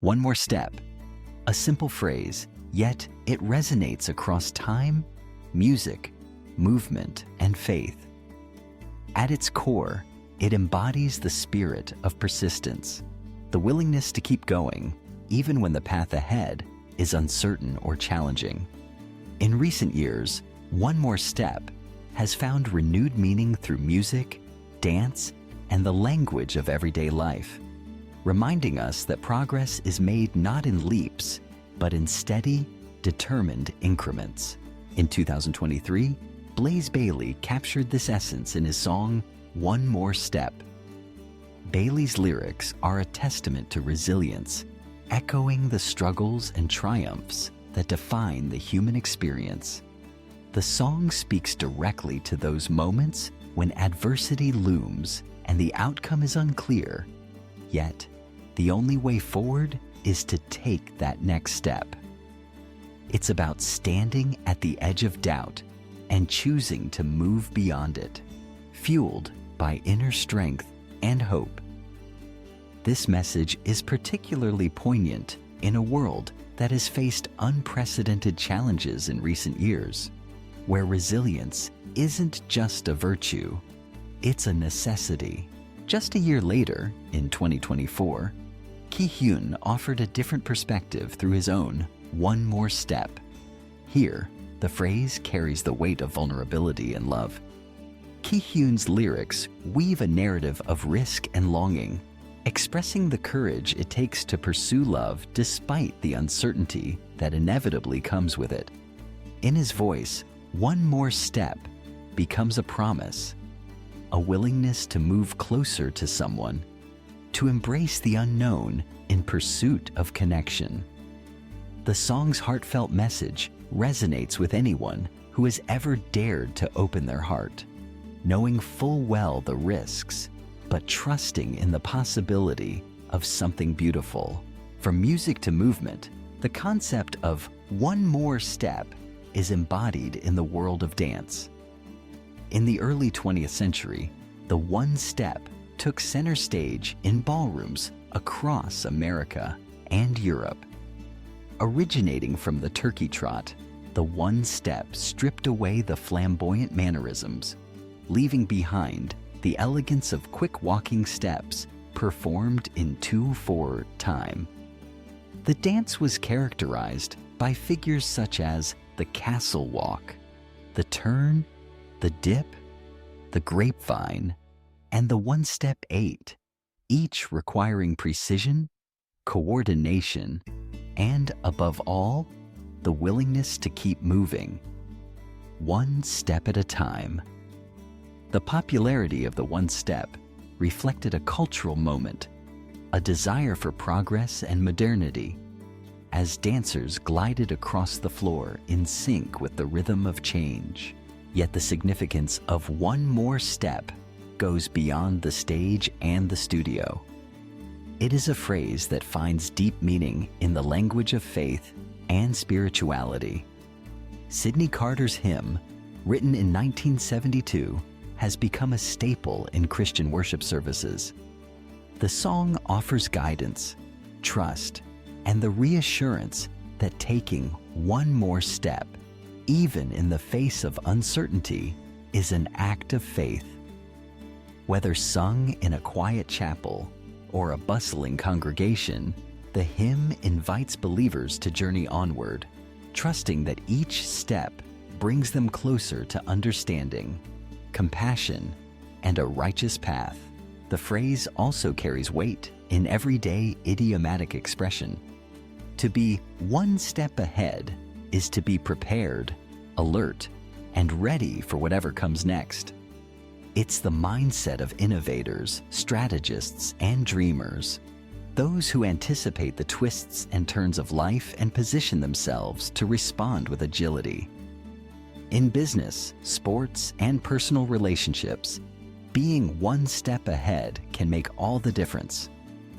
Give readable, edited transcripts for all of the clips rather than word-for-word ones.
One more step. A simple phrase, yet it resonates across time, music, movement, and faith. At its core, it embodies the spirit of persistence, the willingness to keep going, even when the path ahead is uncertain or challenging. In recent years, One More Step has found renewed meaning through music, dance, and the language of everyday life, reminding us that progress is made not in leaps, but in steady, determined increments. In 2023, Blaze Bayley captured this essence in his song, One More Step. Bayley's lyrics are a testament to resilience, echoing the struggles and triumphs that define the human experience. The song speaks directly to those moments when adversity looms and the outcome is unclear, yet the only way forward is to take that next step. It's about standing at the edge of doubt and choosing to move beyond it, fueled by inner strength and hope. This message is particularly poignant in a world that has faced unprecedented challenges in recent years, where resilience isn't just a virtue, it's a necessity. Just a year later, in 2024, Ki-hyun offered a different perspective through his own One More Step. Here, the phrase carries the weight of vulnerability and love. Ki-hyun's lyrics weave a narrative of risk and longing, expressing the courage it takes to pursue love despite the uncertainty that inevitably comes with it. In his voice, One More Step becomes a promise, a willingness to move closer to someone, to embrace the unknown in pursuit of connection. The song's heartfelt message resonates with anyone who has ever dared to open their heart, knowing full well the risks, but trusting in the possibility of something beautiful. From music to movement, the concept of one more step is embodied in the world of dance. In the early 20th century, the one step took center stage in ballrooms across America and Europe. Originating from the turkey trot, the one step stripped away the flamboyant mannerisms, leaving behind the elegance of quick walking steps performed in 2/4 time. The dance was characterized by figures such as the castle walk, the turn, the dip, the grapevine, and the one-step 8, each requiring precision, coordination, and above all, the willingness to keep moving, one step at a time. The popularity of the one step reflected a cultural moment, a desire for progress and modernity, as dancers glided across the floor in sync with the rhythm of change. Yet the significance of one more step goes beyond the stage and the studio. It is a phrase that finds deep meaning in the language of faith and spirituality. Sydney Carter's hymn, written in 1972, has become a staple in Christian worship services. The song offers guidance, trust, and the reassurance that taking one more step, even in the face of uncertainty, is an act of faith. Whether sung in a quiet chapel or a bustling congregation, the hymn invites believers to journey onward, trusting that each step brings them closer to understanding, compassion, and a righteous path. The phrase also carries weight in everyday idiomatic expression. To be one step ahead is to be prepared, alert, and ready for whatever comes next. It's the mindset of innovators, strategists, and dreamers, those who anticipate the twists and turns of life and position themselves to respond with agility. In business, sports, and personal relationships, being one step ahead can make all the difference,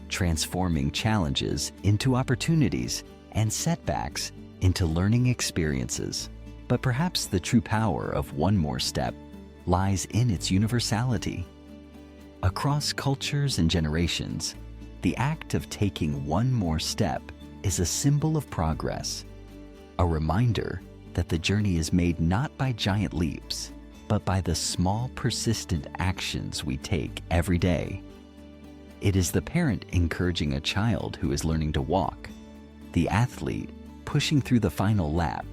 transforming challenges into opportunities and setbacks into learning experiences. But perhaps the true power of one more step lies in its universality. Across cultures and generations, The act of taking one more step is a symbol of progress, a reminder that the journey is made not by giant leaps, but by the small, persistent actions we take every day. It is the parent encouraging a child who is learning to walk, the athlete pushing through the final lap,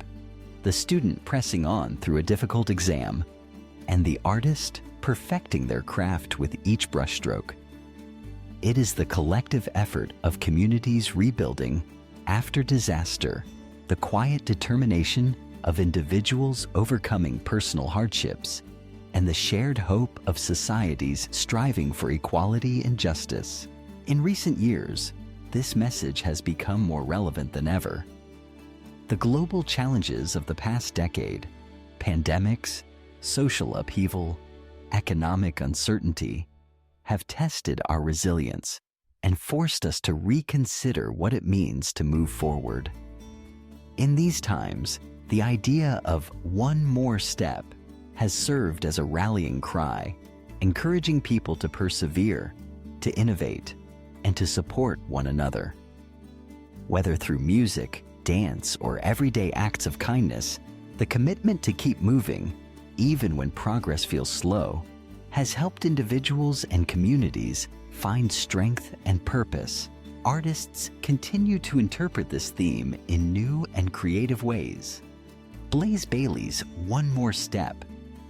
the student pressing on through a difficult exam, and the artist perfecting their craft with each brushstroke. It is the collective effort of communities rebuilding after disaster, the quiet determination of individuals overcoming personal hardships, and the shared hope of societies striving for equality and justice. In recent years, this message has become more relevant than ever. The global challenges of the past decade, pandemics, social upheaval, economic uncertainty, have tested our resilience and forced us to reconsider what it means to move forward. In these times, the idea of one more step has served as a rallying cry, encouraging people to persevere, to innovate, and to support one another. Whether through music, dance, or everyday acts of kindness, the commitment to keep moving, even when progress feels slow, has helped individuals and communities find strength and purpose. Artists continue to interpret this theme in new and creative ways. Blaze Bayley's One More Step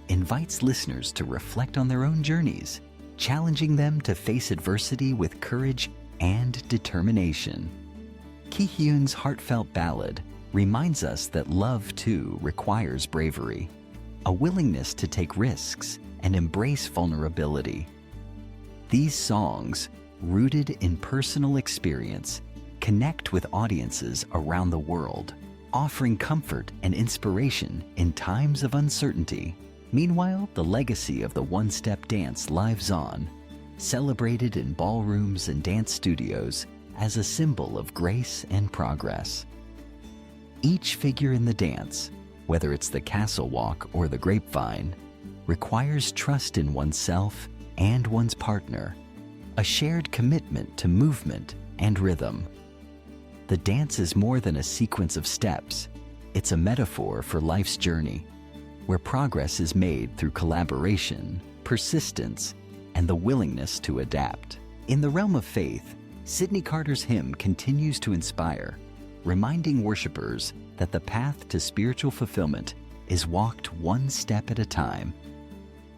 invites listeners to reflect on their own journeys, challenging them to face adversity with courage and determination. Ki-hyun's heartfelt ballad reminds us that love, too, requires bravery, a willingness to take risks and embrace vulnerability. These songs, rooted in personal experience, connect with audiences around the world, offering comfort and inspiration in times of uncertainty. Meanwhile, the legacy of the one-step dance lives on, celebrated in ballrooms and dance studios as a symbol of grace and progress. Each figure in the dance, whether it's the castle walk or the grapevine, requires trust in oneself and one's partner, a shared commitment to movement and rhythm. The dance is more than a sequence of steps. It's a metaphor for life's journey, where progress is made through collaboration, persistence, and the willingness to adapt. In the realm of faith, Sydney Carter's hymn continues to inspire, reminding worshipers that the path to spiritual fulfillment is walked one step at a time.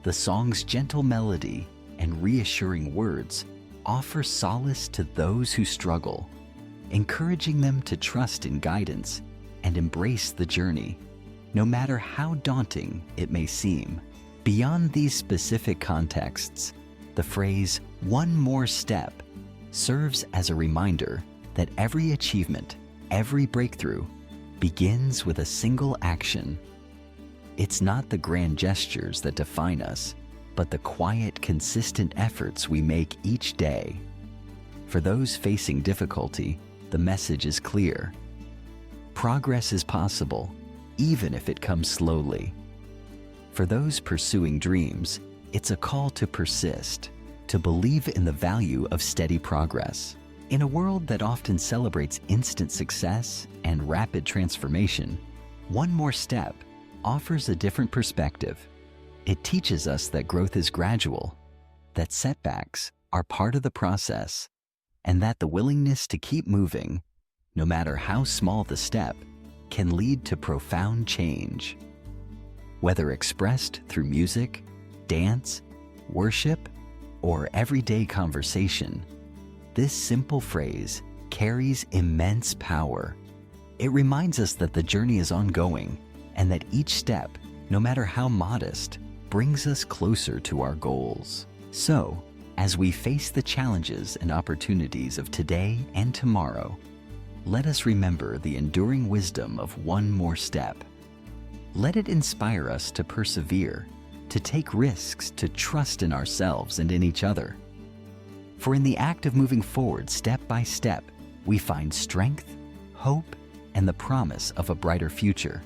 The song's gentle melody and reassuring words offer solace to those who struggle, encouraging them to trust in guidance and embrace the journey, no matter how daunting it may seem. Beyond these specific contexts, the phrase "one more step" serves as a reminder that every achievement, every breakthrough, begins with a single action. It's not the grand gestures that define us, but the quiet, consistent efforts we make each day. For those facing difficulty, the message is clear. Progress is possible, even if it comes slowly. For those pursuing dreams, it's a call to persist, to believe in the value of steady progress. In a world that often celebrates instant success and rapid transformation, One More Step offers a different perspective. It teaches us that growth is gradual, that setbacks are part of the process, and that the willingness to keep moving, no matter how small the step, can lead to profound change. Whether expressed through music, dance, worship, or everyday conversation, this simple phrase carries immense power. It reminds us that the journey is ongoing and that each step, no matter how modest, brings us closer to our goals. So, as we face the challenges and opportunities of today and tomorrow, let us remember the enduring wisdom of one more step. Let it inspire us to persevere, to take risks, to trust in ourselves and in each other. For in the act of moving forward step by step, we find strength, hope, and the promise of a brighter future.